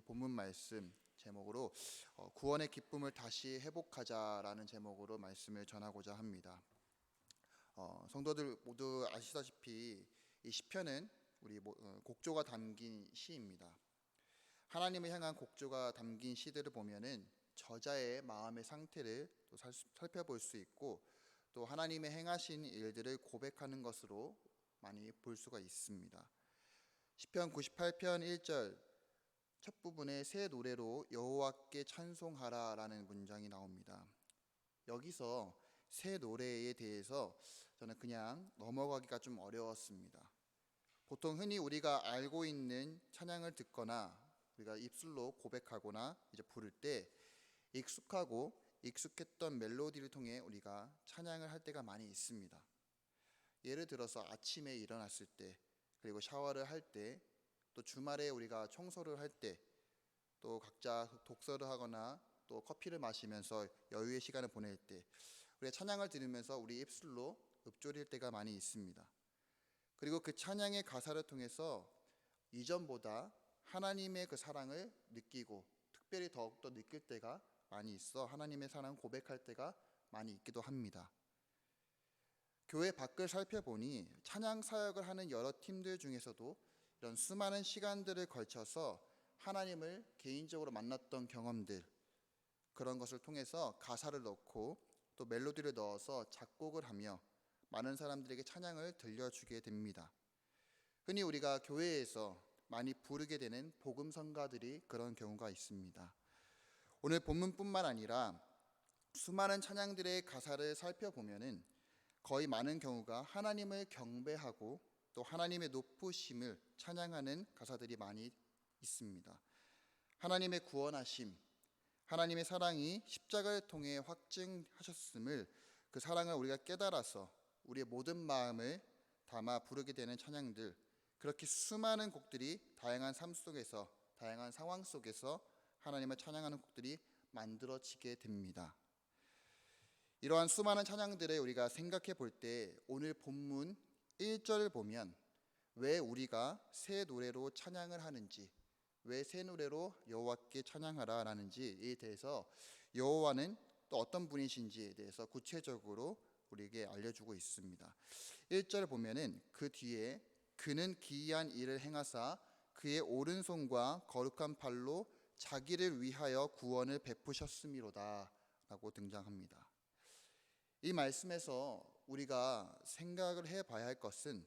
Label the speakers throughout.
Speaker 1: 본문 말씀 제목으로 구원의 기쁨을 다시 회복하자라는 제목으로 말씀을 전하고자 합니다. 성도들 모두 아시다시피 이 시편은 우리 곡조가 담긴 시입니다. 하나님을 향한 곡조가 담긴 시들을 보면은 저자의 마음의 상태를 또 살펴볼 수 있고, 또 하나님의 행하신 일들을 고백하는 것으로 많이 볼 수가 있습니다. 시편 98편 1절 첫 부분에 새 노래로 여호와께 찬송하라라는 문장이 나옵니다. 여기서 새 노래에 대해서 저는 그냥 넘어가기가 좀 어려웠습니다. 보통 흔히 우리가 알고 있는 찬양을 듣거나 우리가 입술로 고백하거나 이제 부를 때 익숙하고 익숙했던 멜로디를 통해 우리가 찬양을 할 때가 많이 있습니다. 예를 들어서 아침에 일어났을 때, 그리고 샤워를 할 때, 또 주말에 우리가 청소를 할 때, 또 각자 독서를 하거나 또 커피를 마시면서 여유의 시간을 보낼 때 우리가 찬양을 들으면서 우리 입술로 읊조릴 때가 많이 있습니다. 그리고 그 찬양의 가사를 통해서 이전보다 하나님의 그 사랑을 느끼고 특별히 더욱더 느낄 때가 많이 있어 하나님의 사랑을 고백할 때가 많이 있기도 합니다. 교회 밖을 살펴보니 찬양 사역을 하는 여러 팀들 중에서도 이런 수많은 시간들을 걸쳐서 하나님을 개인적으로 만났던 경험들, 그런 것을 통해서 가사를 넣고 또 멜로디를 넣어서 작곡을 하며 많은 사람들에게 찬양을 들려주게 됩니다. 흔히 우리가 교회에서 많이 부르게 되는 복음성가들이 그런 경우가 있습니다. 오늘 본문뿐만 아니라 수많은 찬양들의 가사를 살펴보면은 거의 많은 경우가 하나님을 경배하고 또 하나님의 높으심을 찬양하는 가사들이 많이 있습니다. 하나님의 구원하심, 하나님의 사랑이 십자가를 통해 확증하셨음을, 그 사랑을 우리가 깨달아서 우리의 모든 마음을 담아 부르게 되는 찬양들, 그렇게 수많은 곡들이 다양한 삶 속에서, 다양한 상황 속에서 하나님을 찬양하는 곡들이 만들어지게 됩니다. 이러한 수많은 찬양들을 우리가 생각해 볼 때 오늘 본문 1절을 보면 왜 우리가 새 노래로 찬양을 하는지, 왜 새 노래로 여호와께 찬양하라 라는지에 대해서, 여호와는 또 어떤 분이신지에 대해서 구체적으로 우리에게 알려주고 있습니다. 1절 보면은 그 뒤에 그는 기이한 일을 행하사 그의 오른손과 거룩한 팔로 자기를 위하여 구원을 베푸셨음이로다 라고 등장합니다. 이 말씀에서 우리가 생각을 해봐야 할 것은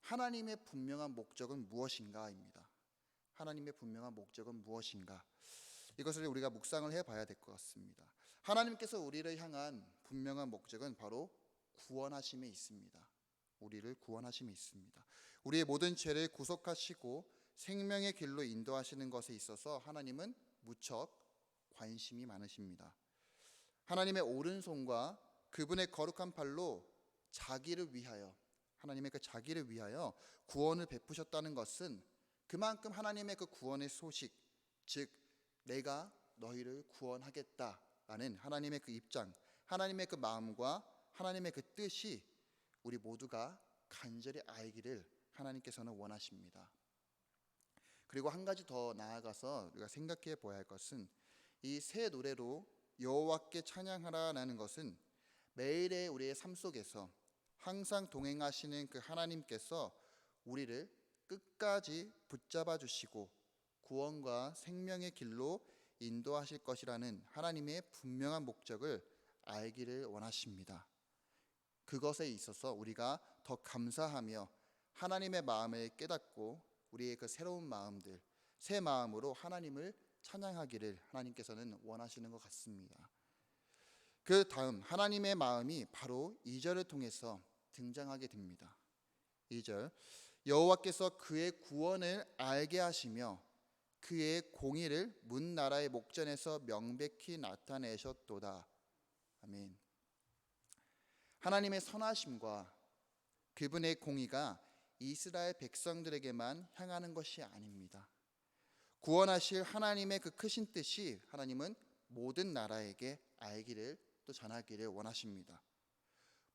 Speaker 1: 하나님의 분명한 목적은 무엇인가입니다. 하나님의 분명한 목적은 무엇인가? 이것을 우리가 묵상을 해봐야 될 것 같습니다. 하나님께서 우리를 향한 분명한 목적은 바로 구원하심에 있습니다. 우리를 구원하심에 있습니다. 우리의 모든 죄를 구속하시고 생명의 길로 인도하시는 것에 있어서 하나님은 무척 관심이 많으십니다. 하나님의 오른손과 그분의 거룩한 팔로 자기를 위하여, 하나님의 그 자기를 위하여 구원을 베푸셨다는 것은 그만큼 하나님의 그 구원의 소식, 즉 내가 너희를 구원하겠다라는 하나님의 그 입장, 하나님의 그 마음과 하나님의 그 뜻이 우리 모두가 간절히 알기를 하나님께서는 원하십니다. 그리고 한 가지 더 나아가서 우리가 생각해 보아야 할 것은 이 새 노래로 여호와께 찬양하라라는 것은 매일의 우리의 삶 속에서 항상 동행하시는 그 하나님께서 우리를 끝까지 붙잡아 주시고 구원과 생명의 길로 인도하실 것이라는 하나님의 분명한 목적을 알기를 원하십니다. 그것에 있어서 우리가 더 감사하며 하나님의 마음을 깨닫고 우리의 그 새로운 마음들, 새 마음으로 하나님을 찬양하기를 하나님께서는 원하시는 것 같습니다. 그 다음 하나님의 마음이 바로 2절을 통해서 등장하게 됩니다. 2절, 여호와께서 그의 구원을 알게 하시며 그의 공의를 문 나라의 목전에서 명백히 나타내셨도다. 아멘. 하나님의 선하심과 그분의 공의가 이스라엘 백성들에게만 향하는 것이 아닙니다. 구원하실 하나님의 그 크신 뜻이 하나님은 모든 나라에게 알기를 또 전하기를 원하십니다.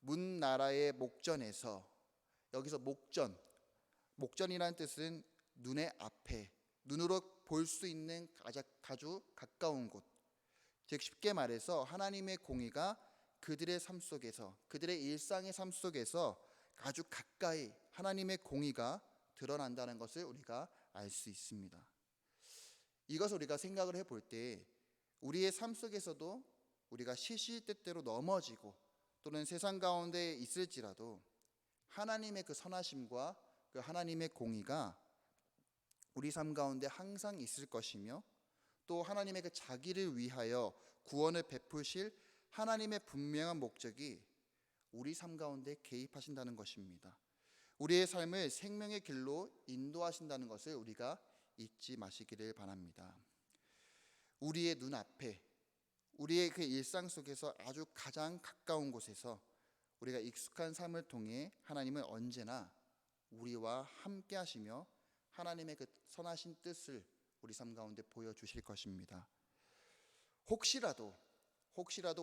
Speaker 1: 문 나라의 목전에서, 여기서 목전이라는 뜻은 눈의 앞에, 눈으로 볼 수 있는 아주 가까운 곳, 즉 쉽게 말해서 하나님의 공의가 그들의 삶 속에서, 그들의 일상의 삶 속에서 아주 가까이 하나님의 공의가 드러난다는 것을 우리가 알 수 있습니다. 이것을 우리가 생각을 해볼 때 우리의 삶 속에서도 우리가 시시때때로 넘어지고 또는 세상 가운데 있을지라도 하나님의 그 선하심과 그 하나님의 공의가 우리 삶 가운데 항상 있을 것이며, 또 하나님의 그 자기를 위하여 구원을 베푸실 하나님의 분명한 목적이 우리 삶 가운데 개입하신다는 것입니다. 우리의 삶을 생명의 길로 인도하신다는 것을 우리가 잊지 마시기를 바랍니다. 우리의 눈앞에, 우리의 그 일상 속에서 아주 가장 가까운 곳에서 우리가 익숙한 삶을 통해 하나님은 언제나 우리와 함께 하시며 하나님의 그 선하신 뜻을 우리 삶 가운데 보여주실 것입니다. 혹시라도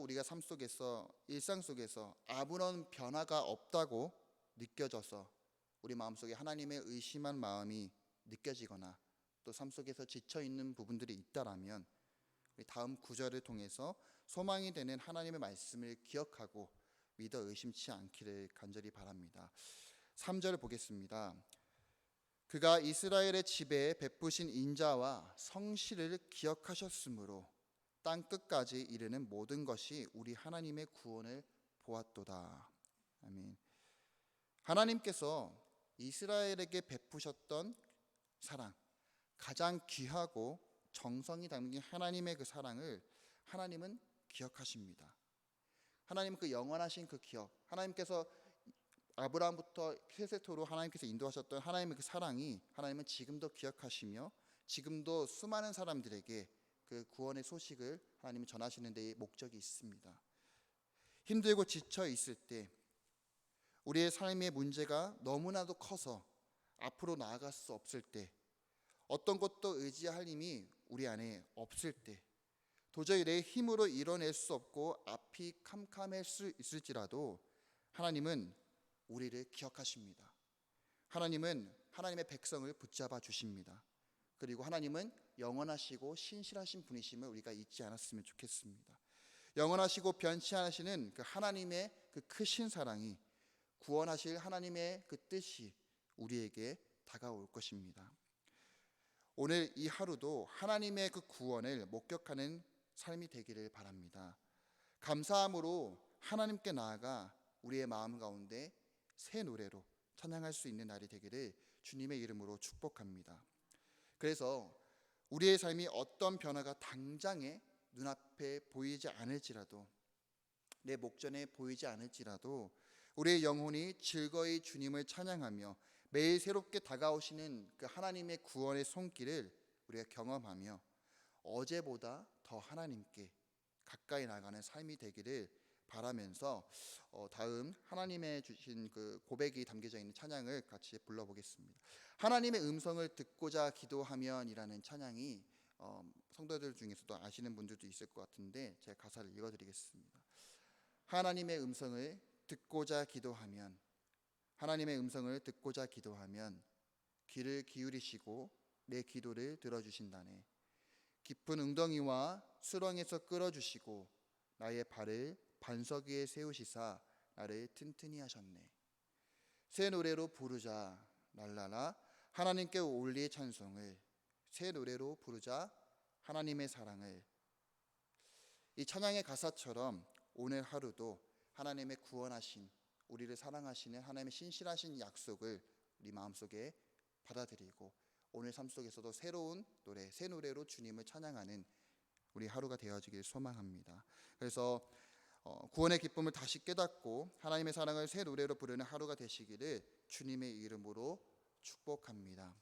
Speaker 1: 우리가 삶 속에서, 일상 속에서 아무런 변화가 없다고 느껴져서 우리 마음속에 하나님의 의심한 마음이 느껴지거나 또 삶 속에서 지쳐있는 부분들이 있다라면 우리 다음 구절을 통해서 소망이 되는 하나님의 말씀을 기억하고 믿어 의심치 않기를 간절히 바랍니다. 3절 보겠습니다. 그가 이스라엘의 집에 베푸신 인자와 성실을 기억하셨으므로 땅 끝까지 이르는 모든 것이 우리 하나님의 구원을 보았도다. 아멘. 하나님께서 이스라엘에게 베푸셨던 사랑, 가장 귀하고 정성이 담긴 하나님의 그 사랑을 하나님은 기억하십니다. 하나님 그 영원하신 그 기억, 하나님께서 아브라함부터 세세토로 하나님께서 인도하셨던 하나님의 그 사랑이 하나님은 지금도 기억하시며 지금도 수많은 사람들에게 그 구원의 소식을 하나님은 전하시는 데에 목적이 있습니다. 힘들고 지쳐 있을 때, 우리의 삶의 문제가 너무나도 커서 앞으로 나아갈 수 없을 때, 어떤 것도 의지할 힘이 우리 안에 없을 때, 도저히 내 힘으로 이뤄낼 수 없고 앞이 캄캄할 수 있을지라도 하나님은 우리를 기억하십니다. 하나님은 하나님의 백성을 붙잡아 주십니다. 그리고 하나님은 영원하시고 신실하신 분이심을 우리가 잊지 않았으면 좋겠습니다. 영원하시고 변치 않으시는 그 하나님의 그 크신 사랑이, 구원하실 하나님의 그 뜻이 우리에게 다가올 것입니다. 오늘 이 하루도 하나님의 그 구원을 목격하는 삶이 되기를 바랍니다. 감사함으로 하나님께 나아가 우리의 마음 가운데 새 노래로 찬양할 수 있는 날이 되기를 주님의 이름으로 축복합니다. 그래서 우리의 삶이 어떤 변화가 당장에 눈앞에 보이지 않을지라도, 내 목전에 보이지 않을지라도 우리의 영혼이 즐거이 주님을 찬양하며 매일 새롭게 다가오시는 그 하나님의 구원의 손길을 우리가 경험하며 어제보다 더 하나님께 가까이 나가는 삶이 되기를 바라면서 다음 하나님의 주신 그 고백이 담겨져 있는 찬양을 같이 불러보겠습니다. 하나님의 음성을 듣고자 기도하면이라는 찬양이 성도들 중에서도 아시는 분들도 있을 것 같은데 제가 가사를 읽어드리겠습니다. 하나님의 음성을 듣고자 기도하면, 하나님의 음성을 듣고자 기도하면 귀를 기울이시고 내 기도를 들어주신다네. 깊은 웅덩이와 수렁에서 끌어주시고 나의 발을 반석 위에 세우시사 나를 튼튼히 하셨네. 새 노래로 부르자 랄라라, 하나님께 올릴 찬송을. 새 노래로 부르자 하나님의 사랑을. 이 찬양의 가사처럼 오늘 하루도 하나님의 구원하신, 우리를 사랑하시는 하나님의 신실하신 약속을 우리 마음속에 받아들이고 오늘 삶 속에서도 새로운 노래, 새 노래로 주님을 찬양하는 우리 하루가 되어지길 소망합니다. 그래서 구원의 기쁨을 다시 깨닫고 하나님의 사랑을 새 노래로 부르는 하루가 되시기를 주님의 이름으로 축복합니다.